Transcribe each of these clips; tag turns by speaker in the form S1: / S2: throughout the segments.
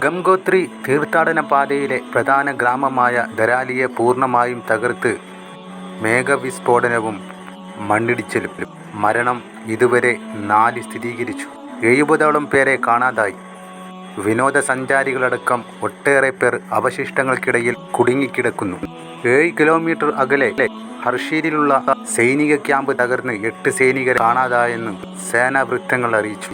S1: ഗംഗോത്രി തീർത്ഥാടന പാതയിലെ പ്രധാന ഗ്രാമമായ ധരാലിയെ പൂർണ്ണമായും തകർത്ത് മേഘവിസ്ഫോടനവും മണ്ണിടിച്ചിലും. മരണം ഇതുവരെ 4 സ്ഥിരീകരിച്ചു. 70ഓളം പേരെ കാണാതായി. വിനോദസഞ്ചാരികളടക്കം ഒട്ടേറെ പേർ അവശിഷ്ടങ്ങൾക്കിടയിൽ കുടുങ്ങിക്കിടക്കുന്നു. 7 കിലോമീറ്റർ അകലെ ഹർഷീലിലുള്ള സൈനിക ക്യാമ്പ് തകർന്ന് 8 സൈനികരെ കാണാതായെന്ന് സേനാ വൃത്തങ്ങൾ അറിയിച്ചു.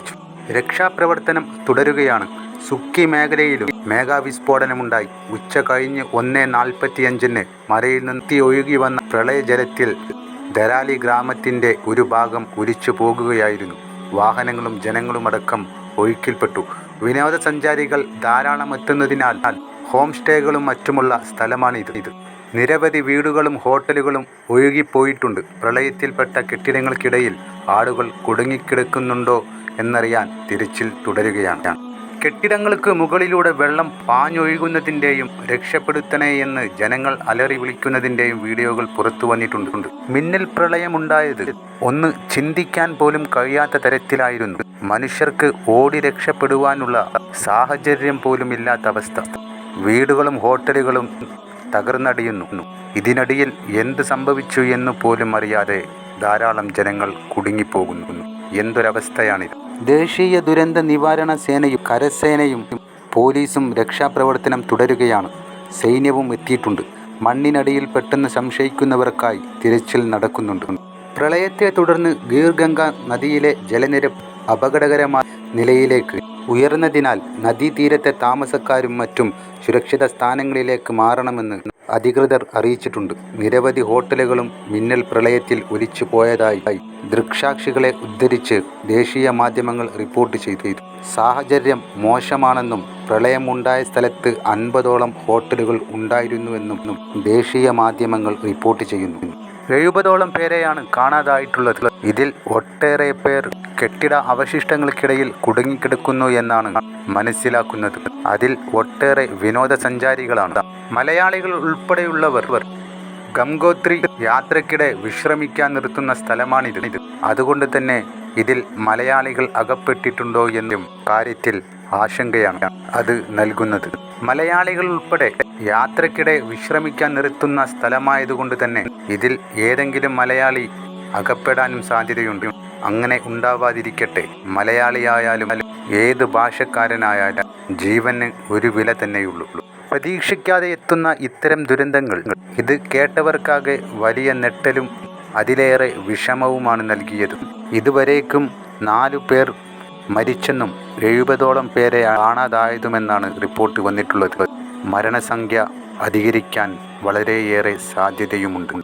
S1: രക്ഷാപ്രവർത്തനം തുടരുകയാണ്. സുക്കി മേഖലയിലും മേഘവിസ്ഫോടനമുണ്ടായി. ഉച്ച കഴിഞ്ഞ് 1:45 മലയിൽ നിന്ന് ഒഴുകി വന്ന പ്രളയജലത്തിൽ ധരാലി ഗ്രാമത്തിൻ്റെ ഒരു ഭാഗം ഒലിച്ചു പോകുകയായിരുന്നു. വാഹനങ്ങളും ജനങ്ങളുമടക്കം ഒഴുക്കിൽപ്പെട്ടു. വിനോദസഞ്ചാരികൾ ധാരാളം എത്തുന്നതിനാൽ ഹോം സ്റ്റേകളും മറ്റുമുള്ള സ്ഥലമാണിത്. നിരവധി വീടുകളും ഹോട്ടലുകളും ഒഴുകിപ്പോയിട്ടുണ്ട്. പ്രളയത്തിൽപ്പെട്ട കെട്ടിടങ്ങൾക്കിടയിൽ ആളുകൾ കുടുങ്ങിക്കിടക്കുന്നുണ്ടോ എന്നറിയാൻ തിരച്ചിൽ തുടരുകയാണ്. കെട്ടിടങ്ങൾക്ക് മുകളിലൂടെ വെള്ളം പാഞ്ഞൊഴുകുന്നതിൻ്റെയും രക്ഷപ്പെടുത്തണേയെന്ന് ജനങ്ങൾ അലറി വിളിക്കുന്നതിൻ്റെയും വീഡിയോകൾ പുറത്തു വന്നിട്ടുണ്ട്. മിന്നൽ പ്രളയമുണ്ടായത് ഒന്ന് ചിന്തിക്കാൻ പോലും കഴിയാത്ത തരത്തിലായിരുന്നു. മനുഷ്യർക്ക് ഓടി രക്ഷപ്പെടുവാനുള്ള സാഹചര്യം പോലും ഇല്ലാത്ത അവസ്ഥ. വീടുകളും ഹോട്ടലുകളും തകർന്നടിയുന്നു. ഇതിനിടയിൽ എന്ത് സംഭവിച്ചു എന്ന് പോലും അറിയാതെ ധാരാളം ജനങ്ങൾ കുടുങ്ങിപ്പോകുന്നു. എന്തൊരവസ്ഥയാണിത്! ദേശീയ ദുരന്ത നിവാരണ സേനയും കരസേനയും പോലീസും രക്ഷാപ്രവർത്തനം തുടരുകയാണ്. സൈന്യവും എത്തിയിട്ടുണ്ട്. മണ്ണിനടിയിൽ പെട്ടെന്ന് സംശയിക്കുന്നവർക്കായി തിരച്ചിൽ നടക്കുന്നുണ്ട്. പ്രളയത്തെ തുടർന്ന് ഗീർഗംഗ നദിയിലെ ജലനിരപ്പ് അപകടകരമായ നിലയിലേക്ക് ഉയർന്നതിനാൽ നദീതീരത്തെ താമസക്കാരും മറ്റും സുരക്ഷിത സ്ഥാനങ്ങളിലേക്ക് മാറണമെന്ന് അധികൃതർ അറിയിച്ചിട്ടുണ്ട്. നിരവധി ഹോട്ടലുകളും മിന്നൽ പ്രളയത്തിൽ ഒലിച്ചു പോയതായി ദൃക്സാക്ഷികളെ ഉദ്ധരിച്ച് ദേശീയ മാധ്യമങ്ങൾ റിപ്പോർട്ട് ചെയ്തു. സാഹചര്യം മോശമാണെന്നും പ്രളയമുണ്ടായ സ്ഥലത്ത് 50ഓളം ഹോട്ടലുകൾ ഉണ്ടായിരുന്നുവെന്നും ദേശീയ മാധ്യമങ്ങൾ റിപ്പോർട്ട് ചെയ്യുന്നു. 70ഓളം പേരെയാണ് കാണാതായിട്ടുള്ളത്. ഇതിൽ ഒട്ടേറെ പേർ കെട്ടിട അവശിഷ്ടങ്ങൾക്കിടയിൽ കുടുങ്ങിക്കിടക്കുന്നു എന്നാണ് മനസ്സിലാക്കുന്നത്. അതിൽ ഒട്ടേറെ വിനോദസഞ്ചാരികളാണ്. മലയാളികൾ ഉൾപ്പെടെയുള്ളവർ ഗംഗോത്രി യാത്രയ്ക്കിടെ വിശ്രമിക്കാൻ നിർത്തുന്ന സ്ഥലമാണിത്. അതുകൊണ്ട് തന്നെ ഇതിൽ മലയാളികൾ അകപ്പെട്ടിട്ടുണ്ടോ എന്നും കാര്യത്തിൽ ആശങ്കയാണ് അത് നൽകുന്നത്. മലയാളികൾ ഉൾപ്പെടെ യാത്രയ്ക്കിടെ വിശ്രമിക്കാൻ നിർത്തുന്ന സ്ഥലമായതുകൊണ്ട് തന്നെ ഇതിൽ ഏതെങ്കിലും മലയാളി അകപ്പെടാനും സാധ്യതയുണ്ട്. അങ്ങനെ ഉണ്ടാവാതിരിക്കട്ടെ. മലയാളിയായാലും ഏത് ഭാഷക്കാരനായാലും ജീവന് ഒരു വില തന്നെയുള്ളൂ. പ്രതീക്ഷിക്കാതെ എത്തുന്ന ഇത്തരം ദുരന്തങ്ങൾ ഇത് കേട്ടവർക്കാകെ വലിയ ഞെട്ടലും അതിലേറെ വിഷമവുമാണ് നൽകിയത്. ഇതുവരേക്കും 4 പേർ മരിച്ചെന്നും 70ഓളം പേരെ കാണാതായതുമെന്നാണ് റിപ്പോർട്ട് വന്നിട്ടുള്ളത്. മരണസംഖ്യ അധികരിക്കാൻ വളരെയേറെ സാധ്യതയുമുണ്ട്.